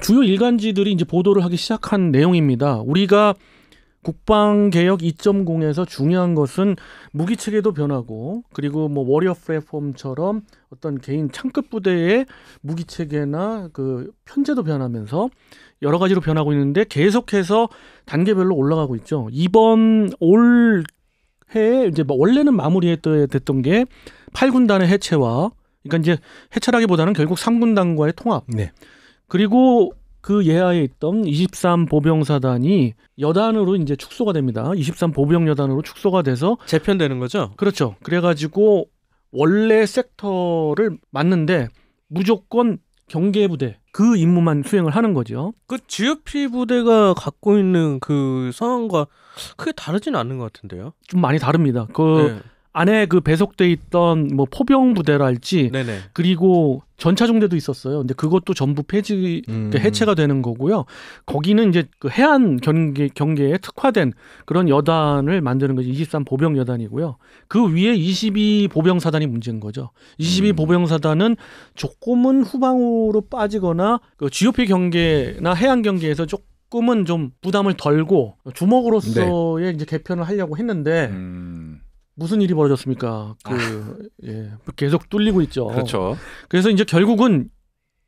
주요 일간지들이 이제 보도를 하기 시작한 내용입니다. 우리가 국방개혁 2.0에서 중요한 것은 무기체계도 변하고 그리고 뭐 워리어 플랫폼처럼 어떤 개인 창급 부대의 무기체계나 그 편제도 변하면서 여러 가지로 변하고 있는데 계속해서 단계별로 올라가고 있죠. 이번 올 해에 이제 뭐 원래는 마무리됐던 게 8군단의 해체와 그러니까 이제 해체라기보다는 결국 3군단과의 통합. 네. 그리고 그 예하에 있던 23 보병사단이 여단으로 이제 축소가 됩니다. 23 보병 여단으로 축소가 돼서 재편되는 거죠? 그렇죠. 그래가지고 원래 섹터를 맡는데 무조건 경계부대 그 임무만 수행을 하는 거죠. 그 GOP 부대가 갖고 있는 그 상황과 크게 다르진 않은 것 같은데요? 좀 많이 다릅니다. 그 안에 그 배속돼 있던 뭐 포병 부대랄지 네네. 그리고 전차중대도 있었어요. 근데 그것도 전부 해체가 되는 거고요. 거기는 이제 그 해안 경계에 특화된 그런 여단을 만드는 것이 23 보병 여단이고요. 그 위에 22 보병 사단이 문제인 거죠. 22 보병 사단은 조금은 후방으로 빠지거나 그 GOP 경계나 해안 경계에서 조금은 좀 부담을 덜고 주먹으로서의 이제 개편을 하려고 했는데 무슨 일이 벌어졌습니까? 계속 뚫리고 있죠. 그렇죠. 그래서 이제 결국은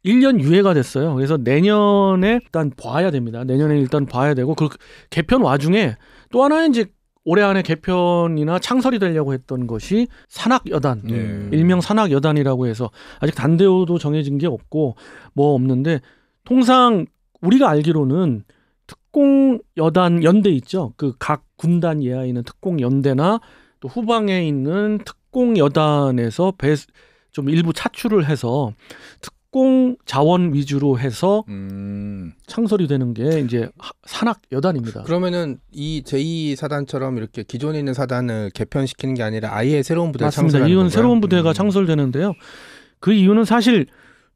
1년 유예가 됐어요. 그래서 내년에 일단 봐야 됩니다. 내년에 일단 봐야 되고 그 개편 와중에 또 하나의 이제 올해 안에 개편이나 창설이 되려고 했던 것이 산악여단, 일명 산악여단이라고 해서 아직 단대호도 정해진 게 없고 뭐 없는데 통상 우리가 알기로는 특공여단 연대 있죠. 그 각 군단 예하에 있는 특공연대나 또 후방에 있는 특공여단에서 좀 일부 차출을 해서 특공 자원 위주로 해서 창설이 되는 게 이제 산악여단입니다. 그러면은 이 제2사단처럼 이렇게 기존에 있는 사단을 개편시키는 게 아니라 아예 새로운 부대를 맞습니다. 창설하는 이건 건가요? 새로운 부대가 창설되는데요. 그 이유는 사실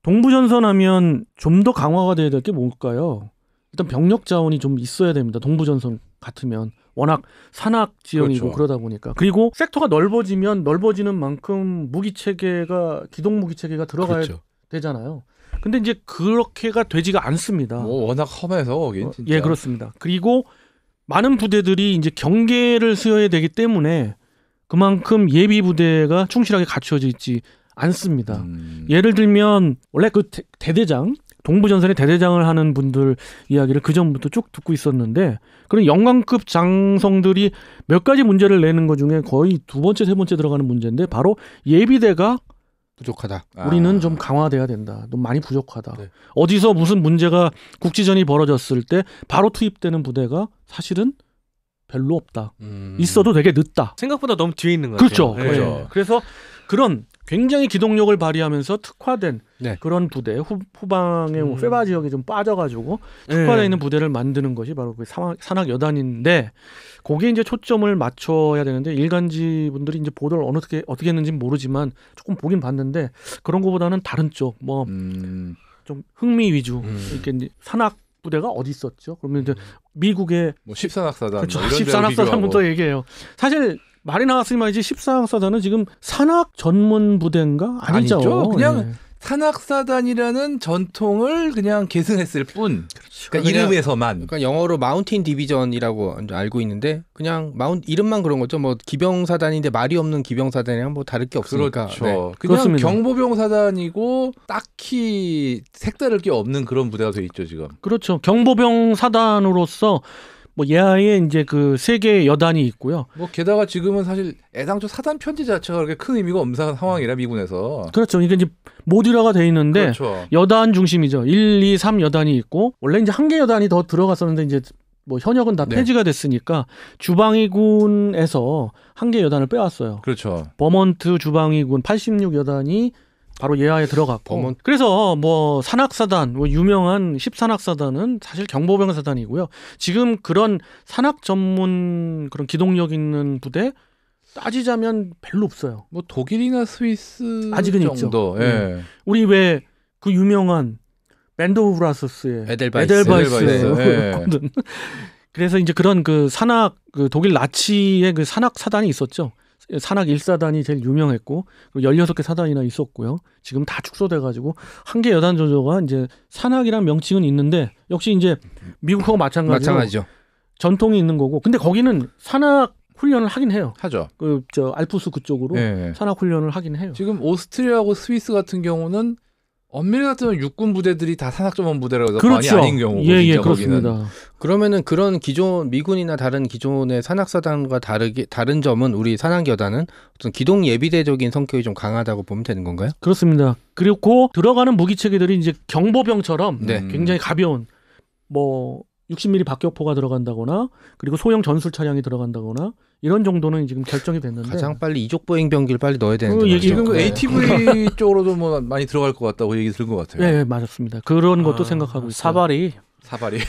동부전선하면 좀 더 강화가 돼야 될 게 뭘까요? 일단 병력 자원이 좀 있어야 됩니다. 동부전선 같으면 워낙 산악 지형이고 그렇죠. 그러다 보니까 그리고 섹터가 넓어지면 넓어지는 만큼 무기체계가 기동 무기체계가 들어가야 그렇죠. 되잖아요. 근데 이제 그렇게가 되지가 않습니다. 뭐 워낙 험해서 거긴 진짜. 예, 그렇습니다. 그리고 많은 부대들이 이제 경계를 수여야 되기 때문에 그만큼 예비 부대가 충실하게 갖춰져 있지 않습니다. 예를 들면 원래 그 대대장 동부전선의 대대장을 하는 분들 이야기를 그전부터 쭉 듣고 있었는데 그런 영광급 장성들이 몇 가지 문제를 내는 것 중에 거의 두 번째, 세 번째 들어가는 문제인데 바로 예비대가 부족하다. 우리는 좀 강화돼야 된다. 너무 많이 부족하다. 네. 어디서 무슨 문제가 국지전이 벌어졌을 때 바로 투입되는 부대가 사실은 별로 없다. 있어도 되게 늦다. 생각보다 너무 뒤에 있는 것 그렇죠. 같아요. 네. 네. 그래서 그런 굉장히 기동력을 발휘하면서 특화된 네. 그런 부대 후방에 뭐 페바 지역에 좀 빠져가지고 특화되어 있는 부대를 만드는 것이 바로 그 산악여단인데 거기에 이제 초점을 맞춰야 되는데 일간지 분들이 이제 보도를 어떻게 했는지는 모르지만 조금 보긴 봤는데 그런 것보다는 다른 쪽 뭐 좀 흥미 위주 이렇게 이제 산악 부대가 어디 있었죠? 그러면 이제 미국의 뭐 14낙사단 그렇죠. 뭐 이런 14낙사단부터 얘기해요. 사실 말이 나왔으면 이제 14낙사단은 지금 산악 전문 부대인가? 아니죠. 그냥 네. 산악사단이라는 전통을 그냥 계승했을 뿐. 그러니까 이름에서만. 그러니까 영어로 마운틴 디비전이라고 알고 있는데 그냥 이름만 그런 거죠. 뭐 기병사단인데 말이 없는 기병사단이랑 뭐 다를 게 없으니까. 그렇죠. 네. 그냥 그렇습니다. 경보병사단이고 딱히 색다를 게 없는 그런 부대가 돼 있죠 지금. 그렇죠. 경보병 사단으로서 뭐 예하에 이제 그 세 개의 여단이 있고요. 뭐 게다가 지금은 사실 애당초 사단 편제 자체가 그렇게 큰 의미가 없는 상황이라 미군에서. 그렇죠. 이게 이제 모듈화가 돼 있는데 그렇죠. 여단 중심이죠. 1, 2, 3 여단이 있고 원래 이제 한 개 여단이 더 들어갔었는데 이제 뭐 현역은 다 네. 폐지가 됐으니까 주방위군에서 한 개 여단을 빼왔어요. 그렇죠. 버먼트 주방위군 86 여단이 바로 예하에 들어갔고 그래서 뭐 산악사단 뭐 유명한 10산악사단은 사실 경보병사단이고요. 지금 그런 산악 전문 그런 기동력 있는 부대 따지자면 별로 없어요. 뭐 독일이나 스위스 아직은 정도. 있죠. 예. 우리 왜 그 유명한 밴드 오브 브라더스의 에델바이스였거든. 그래서 이제 그런 그 산악 그 독일 나치의 그 산악 사단이 있었죠. 산악 1사단이 제일 유명했고 16개 사단이나 있었고요. 지금 다 축소돼가지고 한 개 여단 조조가 이제 산악이란 명칭은 있는데 역시 이제 미국하고 마찬가지죠. 전통이 있는 거고. 근데 거기는 산악 훈련을 하긴 해요. 하죠. 저 알프스 그쪽으로 예. 산악 훈련을 하긴 해요. 지금 오스트리아하고 스위스 같은 경우는 엄밀히 같으면 육군 부대들이 다 산악 전문 부대라고 해서 그렇죠. 많이 아닌 경우고 예, 진짜 그렇습니다. 거기는. 그러면은 그런 기존 미군이나 다른 기존의 산악사단과 다른 점은 우리 산악여단은 어떤 기동 예비대적인 성격이 좀 강하다고 보면 되는 건가요? 그렇습니다. 그리고 들어가는 무기 체계들이 이제 경보병처럼 네. 굉장히 가벼운 뭐 60mm 박격포가 들어간다거나 그리고 소형 전술 차량이 들어간다거나 이런 정도는 지금 결정이 됐는데 가장 빨리 이족보행 병기를 빨리 넣어야 되는데 얘기- 지금 그 네. ATV 쪽으로도 뭐 많이 들어갈 것 같다고 얘기 들은 것 같아요. 예, 맞았습니다. 그런 것도 생각하고 있어요. 사발이 사발이.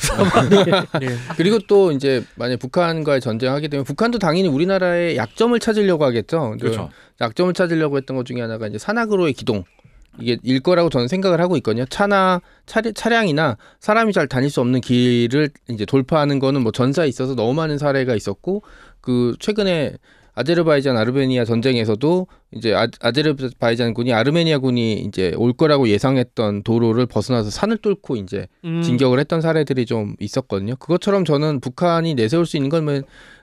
예. 그리고 또 이제 만약 북한과의 전쟁하게 되면 북한도 당연히 우리나라의 약점을 찾으려고 하겠죠. 그렇죠. 약점을 찾으려고 했던 것 중에 하나가 이제 산악으로의 기동. 이게 일 거라고 저는 생각을 하고 있거든요. 차량이나 사람이 잘 다닐 수 없는 길을 이제 돌파하는 거는 뭐 전사에 있어서 너무 많은 사례가 있었고 그 최근에 아제르바이잔 아르메니아 전쟁에서도 이제 아제르바이잔군이 아르메니아군이 이제 올 거라고 예상했던 도로를 벗어나서 산을 뚫고 이제 진격을 했던 사례들이 좀 있었거든요. 그것처럼 저는 북한이 내세울 수 있는 건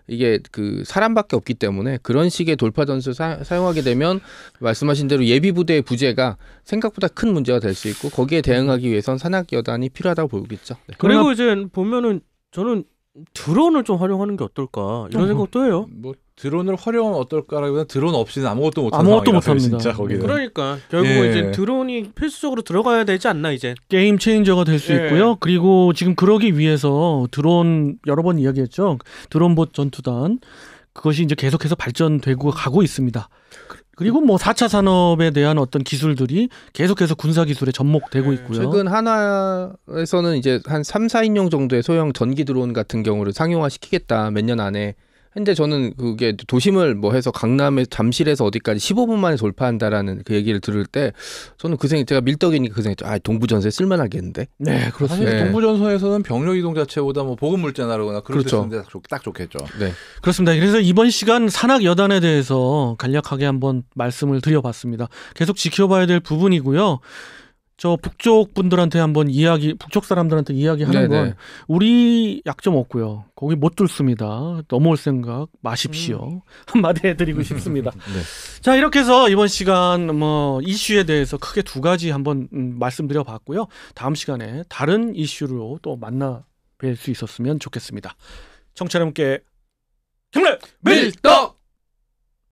이게 그 사람밖에 없기 때문에 그런 식의 돌파 전술 사용하게 되면 말씀하신 대로 예비 부대의 부재가 생각보다 큰 문제가 될 수 있고 거기에 대응하기 위해선 산악 여단이 필요하다고 보겠죠. 네. 그리고 이제 보면은 저는 드론을 좀 활용하는 게 어떨까 이런 생각도 해요. 뭐 드론을 활용하면 어떨까라기보다 드론 없이는 아무것도 못하는 아무것도 상황이라서요, 못합니다. 진짜 거기는. 그러니까 결국 예. 이제 드론이 필수적으로 들어가야 되지 않나 이제. 게임 체인저가 될 수 예. 있고요. 그리고 지금 그러기 위해서 드론 여러 번 이야기했죠. 드론봇 전투단 그것이 이제 계속해서 발전되고 가고 있습니다. 그리고 뭐 4차 산업에 대한 어떤 기술들이 계속해서 군사 기술에 접목되고 있고요. 최근 한화에서는 이제 한 3, 4인용 정도의 소형 전기 드론 같은 경우를 상용화 시키겠다 몇 년 안에. 근데 저는 그게 도심을 뭐 해서 강남에 잠실에서 어디까지 15분 만에 돌파한다라는 그 얘기를 들을 때 저는 제가 밀떡이니까 그 생각했죠. 아, 동부전선에 쓸만하겠는데. 네, 사실 그렇습니다. 네. 동부전선에서는 병력 이동 자체보다 뭐 보급 물자나르거나 그럴 때 그렇죠. 쓰는데 딱 좋겠죠. 네. 그렇습니다. 그래서 이번 시간 산악 여단에 대해서 간략하게 한번 말씀을 드려봤습니다. 계속 지켜봐야 될 부분이고요. 저 북쪽 분들한테 한번 북쪽 사람들한테 이야기하는 네네. 건 우리 약점 없고요. 거기 못 뚫습니다. 넘어올 생각 마십시오. 한마디 해드리고 싶습니다. 네. 자, 이렇게 해서 이번 시간 뭐 이슈에 대해서 크게 두 가지 한번 말씀드려봤고요. 다음 시간에 다른 이슈로 또 만나 뵐 수 있었으면 좋겠습니다. 청취자 여러분께 경례 밀떡!